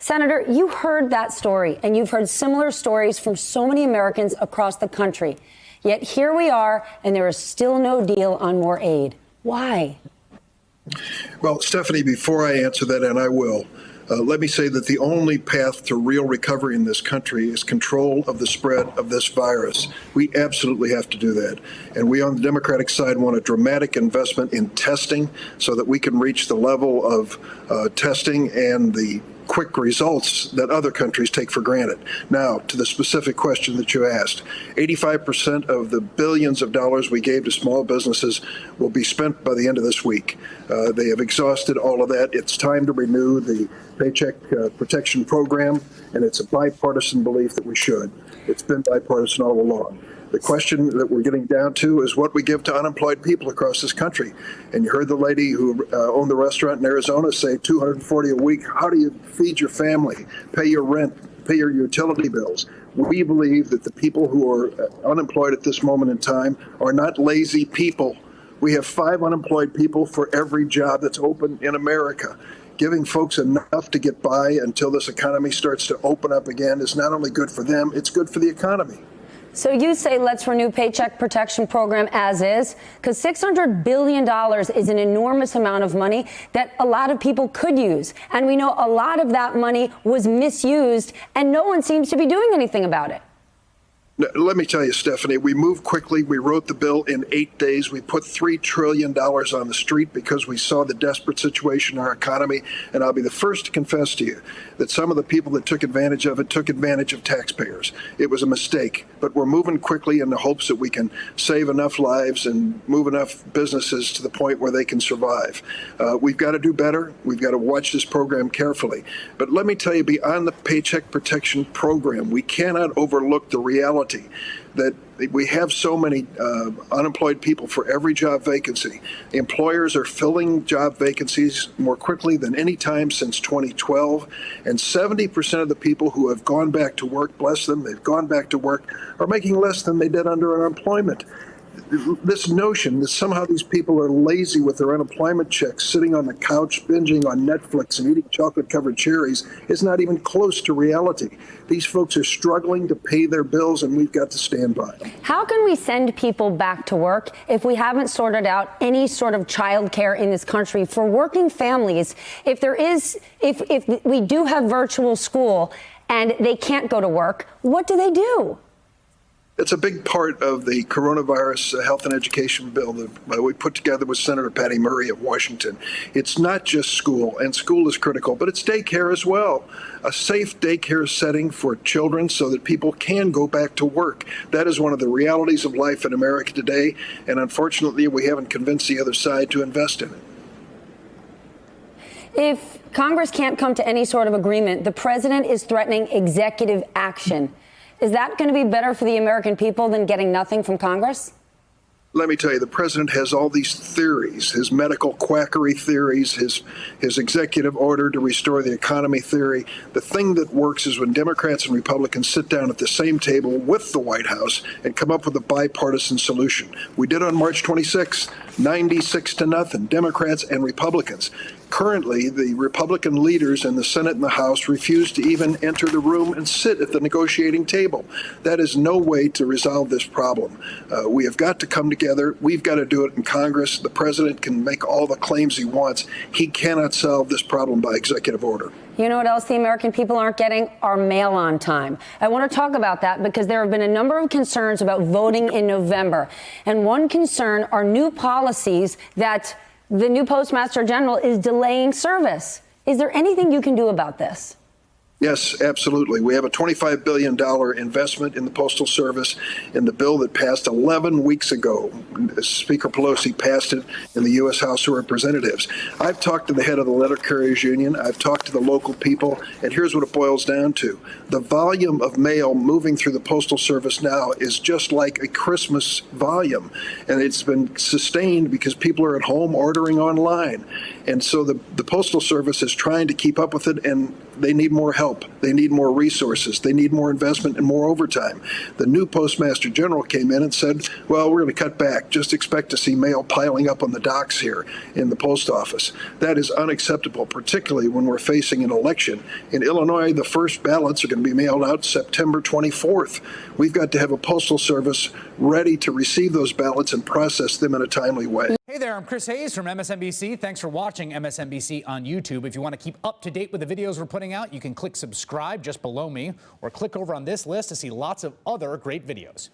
Senator, you heard that story, and you've heard similar stories from so many Americans across the country. Yet here we are, and there is still no deal on more aid. Why? Well, Stephanie, before I answer that, and I will, let me say that the only path to real recovery in this country is control of the spread of this virus. We absolutely have to do that. And we on the Democratic side want a dramatic investment in testing so that we can reach the level of testing and the quick results that other countries take for granted. Now, to the specific question that you asked, 85% of the billions of dollars we gave to small businesses will be spent by the end of this week. They have exhausted all of that. It's time to renew the Paycheck Protection Program, and it's a bipartisan belief that we should. It's been bipartisan all along. The question that we're getting down to is what we give to unemployed people across this country. And you heard the lady who owned the restaurant in Arizona say $240 a week. How do you feed your family, pay your rent, pay your utility bills? We believe that the people who are unemployed at this moment in time are not lazy people. We have 5 unemployed people for every job that's open in America. Giving folks enough to get by until this economy starts to open up again is not only good for them, it's good for the economy. So you say let's renew Paycheck Protection Program as is, because $600 billion is an enormous amount of money that a lot of people could use. And we know a lot of that money was misused, and no one seems to be doing anything about it. Let me tell you, Stephanie, we moved quickly. We wrote the bill in 8 days. We put $3 trillion on the street because we saw the desperate situation in our economy. And I'll be the first to confess to you that some of the people that took advantage of it took advantage of taxpayers. It was a mistake, but we're moving quickly in the hopes that we can save enough lives and move enough businesses to the point where they can survive. We've got to do better. We've got to watch this program carefully. But let me tell you, beyond the Paycheck Protection Program, we cannot overlook the reality that we have so many unemployed people for every job vacancy. Employers are filling job vacancies more quickly than any time since 2012. And 70% of the people who have gone back to work, bless them, they've gone back to work, are making less than they did under unemployment. This notion that somehow these people are lazy with their unemployment checks, sitting on the couch, binging on Netflix and eating chocolate-covered cherries is not even close to reality. These folks are struggling to pay their bills, and we've got to stand by them. How can we send people back to work if we haven't sorted out any sort of child care in this country for working families? If we do have virtual school and they can't go to work, what do they do? It's a big part of the coronavirus health and education bill that we put together with Senator Patty Murray of Washington. It's not just school, and school is critical, but it's daycare as well. A safe daycare setting for children so that people can go back to work. That is one of the realities of life in America today, and unfortunately, we haven't convinced the other side to invest in it. If Congress can't come to any sort of agreement, the president is threatening executive action. Is that going to be better for the American people than getting nothing from Congress? Let me tell you, the president has all these theories, his medical quackery theories, his executive order to restore the economy theory. The thing that works is when Democrats and Republicans sit down at the same table with the White House and come up with a bipartisan solution. We did on March 26, 96-0, Democrats and Republicans. Currently, the Republican leaders in the Senate and the House refuse to even enter the room and sit at the negotiating table. That is no way to resolve this problem. We have got to come together. We've got to do it in Congress. The president can make all the claims he wants. He cannot solve this problem by executive order. You know what else the American people aren't getting? Our mail on time. I want to talk about that because there have been a number of concerns about voting in November. And one concern are new policies that the new Postmaster General is delaying service. Is there anything you can do about this? Yes, absolutely. We have a $25 billion investment in the Postal Service in the bill that passed 11 weeks ago. Speaker Pelosi passed it in the U.S. House of Representatives. I've talked to the head of the Letter Carriers Union. I've talked to the local people, and here's what it boils down to. The volume of mail moving through the Postal Service now is just like a Christmas volume, and it's been sustained because people are at home ordering online. And so the Postal Service is trying to keep up with it, and They need more help. They need more resources. They need more investment and more overtime. The new Postmaster General came in and said, well, we're going to cut back. Just expect to see mail piling up on the docks here in the post office. That is unacceptable, particularly when we're facing an election. In Illinois, the first ballots are going to be mailed out September 24th. We've got to have a postal service ready to receive those ballots and process them in a timely way. Hey there, I'm Chris Hayes from MSNBC. Thanks for watching MSNBC on YouTube. If you want to keep up to date with the videos we're putting out, you can click subscribe just below me or click over on this list to see lots of other great videos.